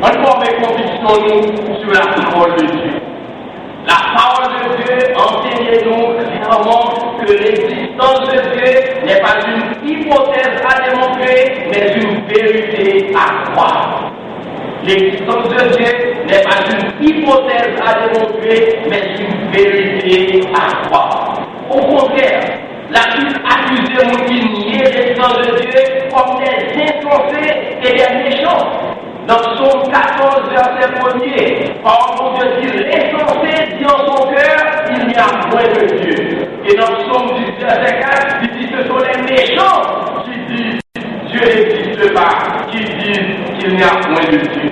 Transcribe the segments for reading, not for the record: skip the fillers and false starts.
On forme conviction nous sur la parole de Dieu. La parole de Dieu enseigne-nous clairement que l'existence de Dieu n'est pas une hypothèse à démontrer, mais une vérité à croire. L'existence de Dieu n'est pas une hypothèse à démontrer, mais une vérité à croire. Au contraire, la Bible accuse les gens qui nient l'existence de Dieu comme des insensés et des méchants. Dans Psaume 14, verset 1er, par Dieu dit l'insensé dit en son cœur, il n'y a point de Dieu. Et dans Psaume 10, verset 4, il dit ce sont les méchants qui disent Dieu n'existe pas, qui disent qu'il n'y a point de Dieu.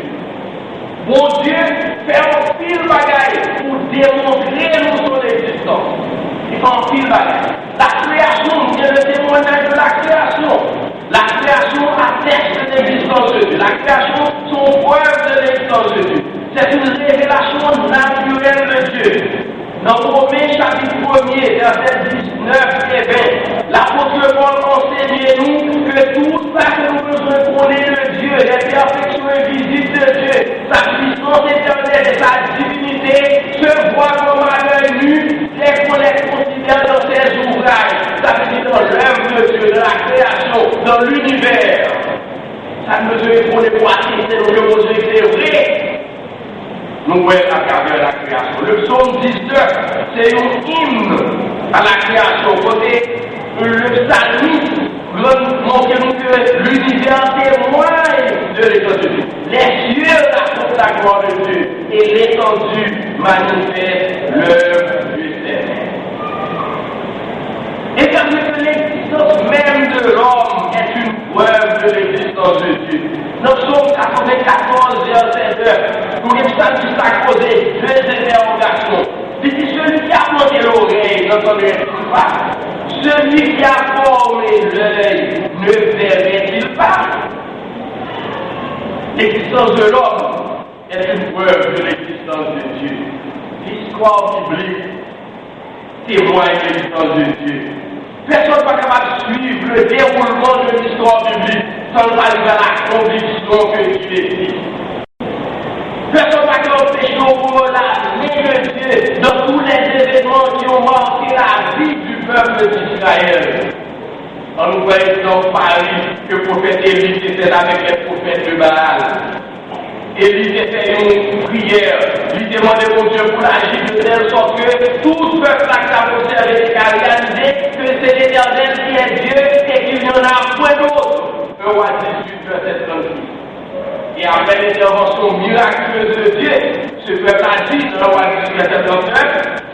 Bon Dieu fait un pile bagaille pour démontrer nous son existence. Il fait un pile bagaille. La création, c'est le témoignage de la création. La création atteste de l'existence de Dieu. La création sont preuve de l'existence de Dieu. C'est une révélation naturelle de Dieu. Dans Romains chapitre 1er, verset 19 et 20, l'apôtre Paul enseigne-nous que tout ça que nous besoin connaître de Dieu, les perfections invisibles de Dieu, sa puissance éternelle et sa divinité, se voit comme à l'œil nu dès qu'on les considère dans ses ouvrages. Ça veut dire dans l'œuvre de Dieu, dans la création, dans l'univers. Ça ne veut qu'on est pas c'est donc le mot c'est vrai. Nous voyons à travers la création. Le psaume 19, c'est un hymne à la création. Côté le psalmiste montre-nous que l'univers témoigne de l'existence de Dieu. Les cieux racontent la gloire de Dieu et l'étendue manifeste l'œuvre du Seigneur. Et parce que l'existence même de l'homme est une preuve de l'existence de Dieu. Dans Psaume 94, verset 2, nous les psalmistes à causer deux interrogations. Il dit celui qui a planté l'oreille n'entendrait-il pas? Celui qui a formé l'œil ne verrait-il pas? L'existence de l'homme est une preuve de l'existence de Dieu. L'histoire biblique témoigne de l'existence de Dieu. Personne n'est pas capable de suivre le déroulement de l'histoire biblique sans arriver à la conviction que Dieu existe. Personne n'est pas capable de pécher au la main de Dieu dans tous les événements qui ont marqué la vie du peuple d'Israël. On nous voit dans Paris que le prophète Élie était avec les prophètes de Baal. Élie était une prière, lui demandait au Dieu pour agir de telle sorte que tout le peuple qui a observé et a réalisé que c'est l'Éternel qui est Dieu et qu'il n'y en a point d'autre. Le roi 18, verset 36. Et après l'intervention miraculeuse de Dieu, ce peuple a dit dans le roi 18, verset 39,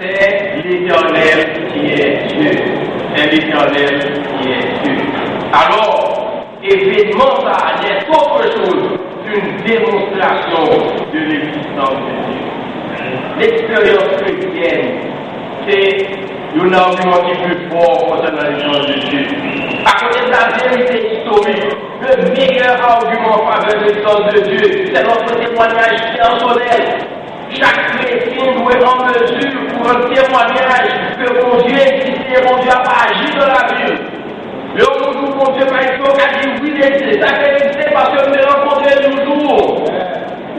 c'est l'Éternel qui est Dieu. C'est l'Éternel qui est Dieu. Alors, événement ça n'est autre chose qu'une démonstration de l'existence de Dieu. L'expérience chrétienne, c'est un argument qui est plus fort concernant l'existence de Dieu. À côté de la vérité historique, le meilleur argument en faveur de l'existence de Dieu, c'est notre témoignage personnel. Chaque chrétien doit être en mesure pour un témoignage que mon Dieu existe et mon Dieu n'a pas agi dans la vie. Le monde où mon Dieu par exemple a dit oui, il existe. Ça fait exister parce que nous l'avons rencontré toujours.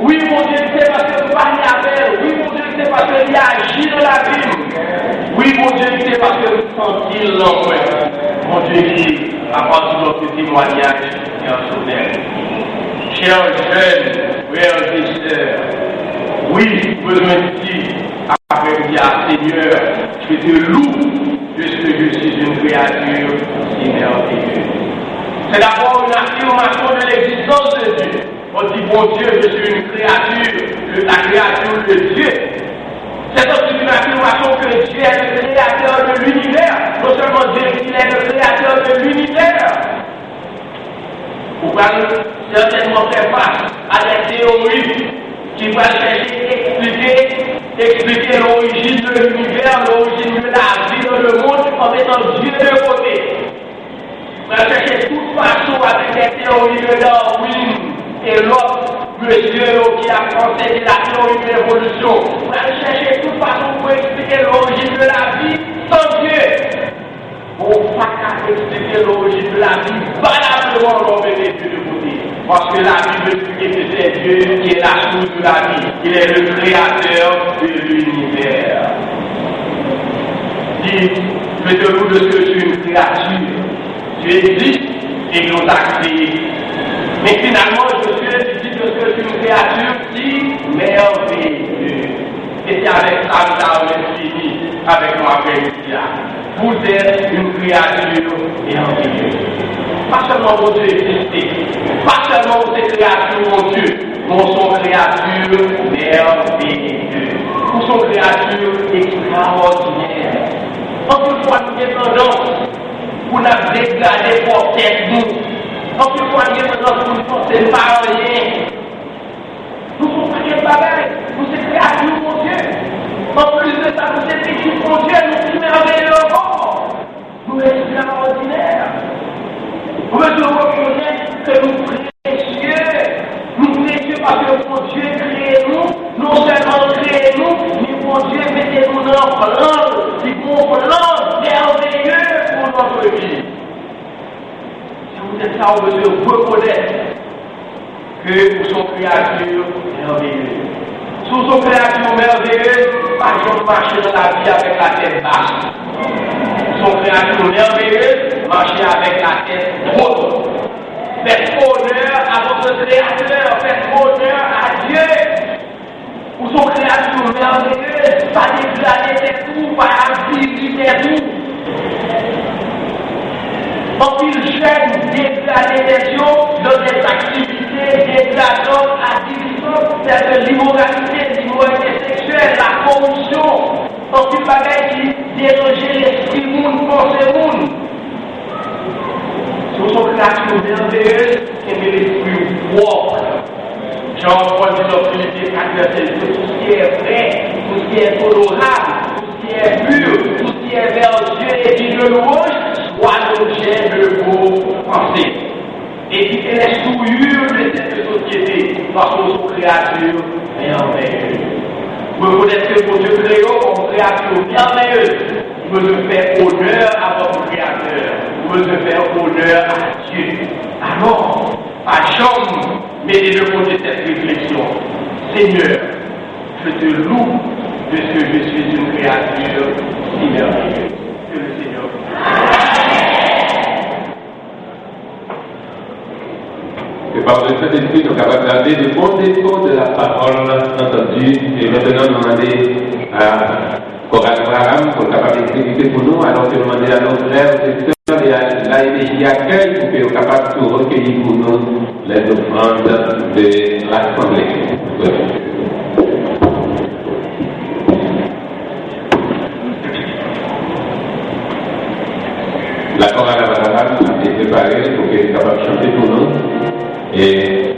Oui, mon Dieu existe parce que nous parlons avec elle. Oui, mon Dieu existe parce qu'il agit dans la vie. Oui, mon Dieu existe parce que nous sentons l'envoi. Mon Dieu existe à partir de notre témoignage personnel. Chers jeunes, frères et sœurs, oui, besoin de dire, après dire Seigneur, je te loue de ce que je suis une créature si merveilleuse. C'est d'abord une affirmation de l'existence de Dieu. On dit, bon Dieu, je suis une créature, la créature de Dieu. C'est aussi une affirmation que Dieu est le créateur de l'univers. Non seulement Dieu, il est le créateur de l'univers. Vous pouvez certainement faire face à des théories qui vont chercher à expliquer l'origine de l'univers, l'origine de la vie dans le monde en mettant Dieu de côté. On va chercher toute façon avec les théories de Darwin et l'autre monsieur qui a conseillé la théorie de l'évolution. On va chercher toute façon pour expliquer l'origine de la vie sans Dieu. On ne peut pas expliquer l'origine de la vie valablement l'homme et Dieu de côté. Parce que la Bible dit que c'est Dieu qui est la source de la vie. Il est le créateur de l'univers. Dit, faites-vous de ce que tu es une créature. Tu existes et nous t'a créé. Mais finalement, je suis dit de ce que tu es une créature qui merveilleuse. Et c'est avec ça que nous avons fini avec moi après vous êtes une créature merveilleuse. Pas seulement votre Dieu existé, pas seulement votre créature, mon Dieu, mais son créature merveilleuse. Pour son créature extraordinaire. En plus, fois, nous avons tendance pour nous dégrader pour tête nous. En plus, fois, nous avons tendance pour nous forcer par rien. Nous sommes pas des bagailles, nous sommes créatures, mon Dieu. En plus de ça, nous sommes petits, mon Dieu, nous sommes merveilleux encore. Nous sommes extraordinaires. Nous devons reconnaître que nous précieux. Nous précieux parce que mon Dieu crée nous, non seulement crée nous, mais mon Dieu mettez-nous dans un plan, qui mon plan merveilleux pour notre vie. Si vous êtes ça, vous devez reconnaître que nous sommes créatures merveilleuses. Sous son créature merveilleuse, pas de marcher dans la vie avec la tête basse. Son créature merveilleuse, marcher avec la tête haute. Faites honneur à votre créateur, faites honneur à Dieu. Pour son créature merveilleuse, pas dégrader tes tout, pas activer tes tout. En qu'il gêne dégrader tes choses dans des activités dégradantes, addictives, telles que l'immoralité sexuelle, la corruption, en qu'il bagaille qui dérangeait l'esprit monde, pensée monde. Sous son créature merveilleuse, et l'esprit propre. Jean-Paul dit dans Philippiens 4, verset 2, tout ce qui est vrai, tout ce qui est honorable, tout ce qui est pur, tout ce qui est vertueux et digne de louange, soit l'objet de vos pensées. Évitez les souillures de cette société, parce que son créature merveilleuse. Vous reconnaissez que votre Dieu créé comme créature merveilleuse. Vous devez faire honneur à votre créateur. Vous devez faire honneur à Dieu. Alors, à chambre, mettez de côté cette réflexion. Seigneur, je te loue de ce que je suis une créature si merveilleuse. Que le Seigneur. Et par le Saint-Esprit, nous sommes capables de garder de bons échos de la parole entendue. Et maintenant, nous demandons à Coral Abraham pour être capable d'exécuter pour nous, alors que nous demandons à nos frères et sœurs et à l'AMJ accueil pour qu'ils soient capables de recueillir pour nous les offrandes de l'Assemblée. La chorale Abraham a été préparée pour qu'elle soit capable de chanter pour nous. Et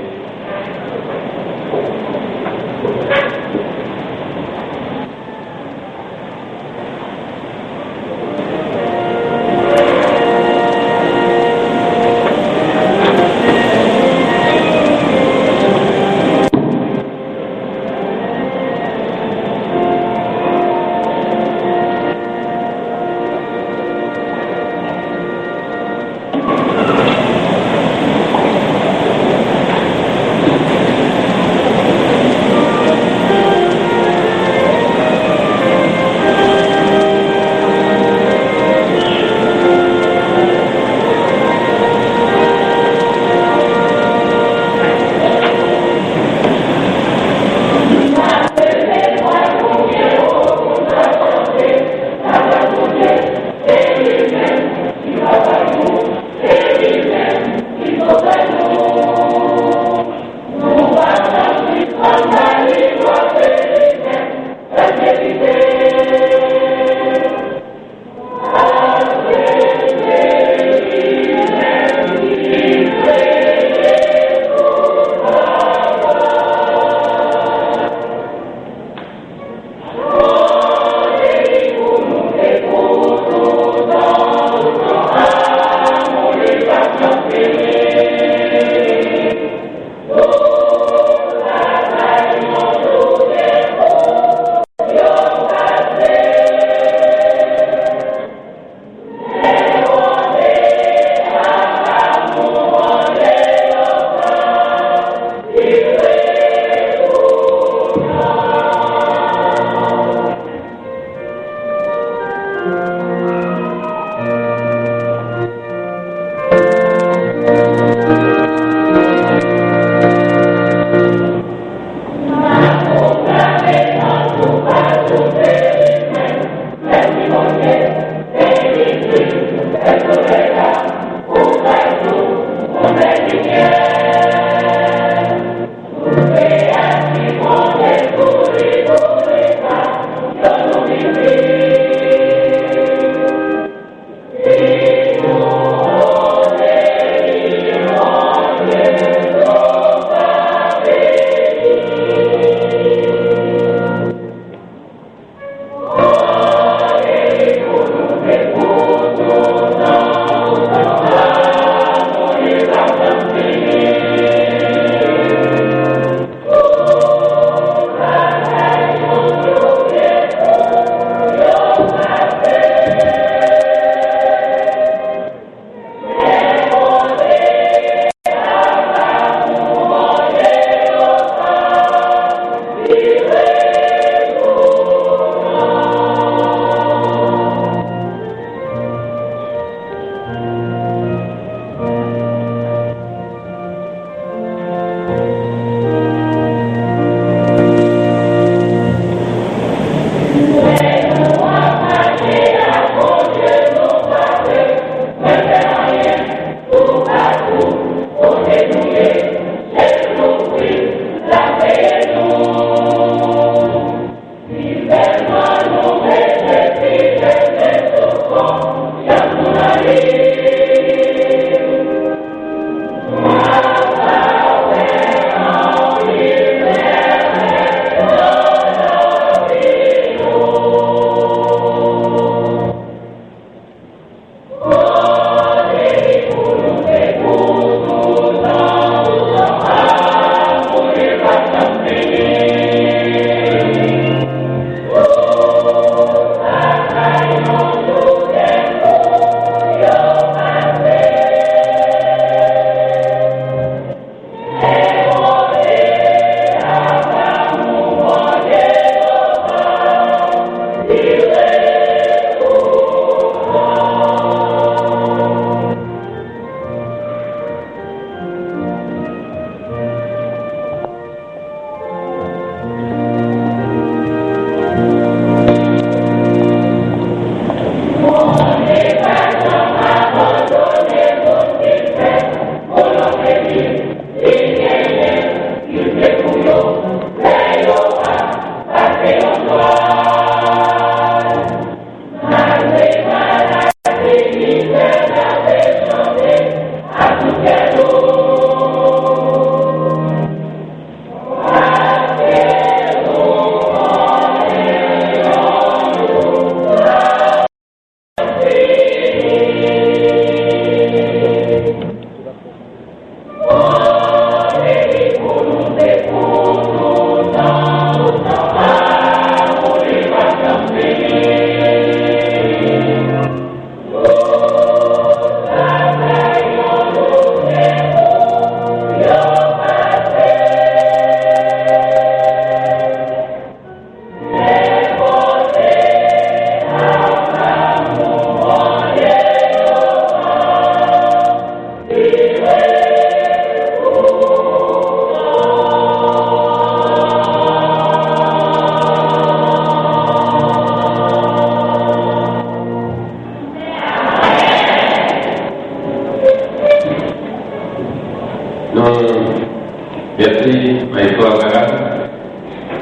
Merci, Maïko Agara.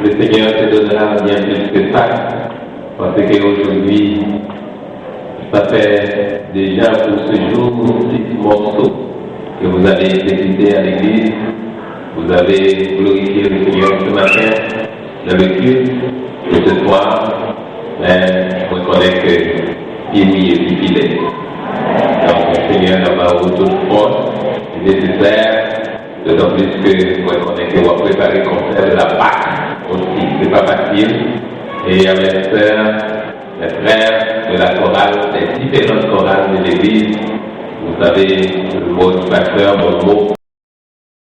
Le Seigneur te donnera bien plus que ça, parce qu'aujourd'hui, ça fait déjà pour ce jour 6 morceaux que vous avez exécutés à l'église. Vous avez glorifié le Seigneur ce matin dans le culte de ce soir, mais je reconnais qu'il est fidèle. Donc le Seigneur n'a pas toute force nécessaire. D'autant plus que vous reconnaissez que vous avez préparé le concert de la Pâque aussi, c'est pas facile. Et il y a mes sœurs, mes frères de la chorale, des différentes chorales de l'église. Vous savez, le mot du pasteur, mon mot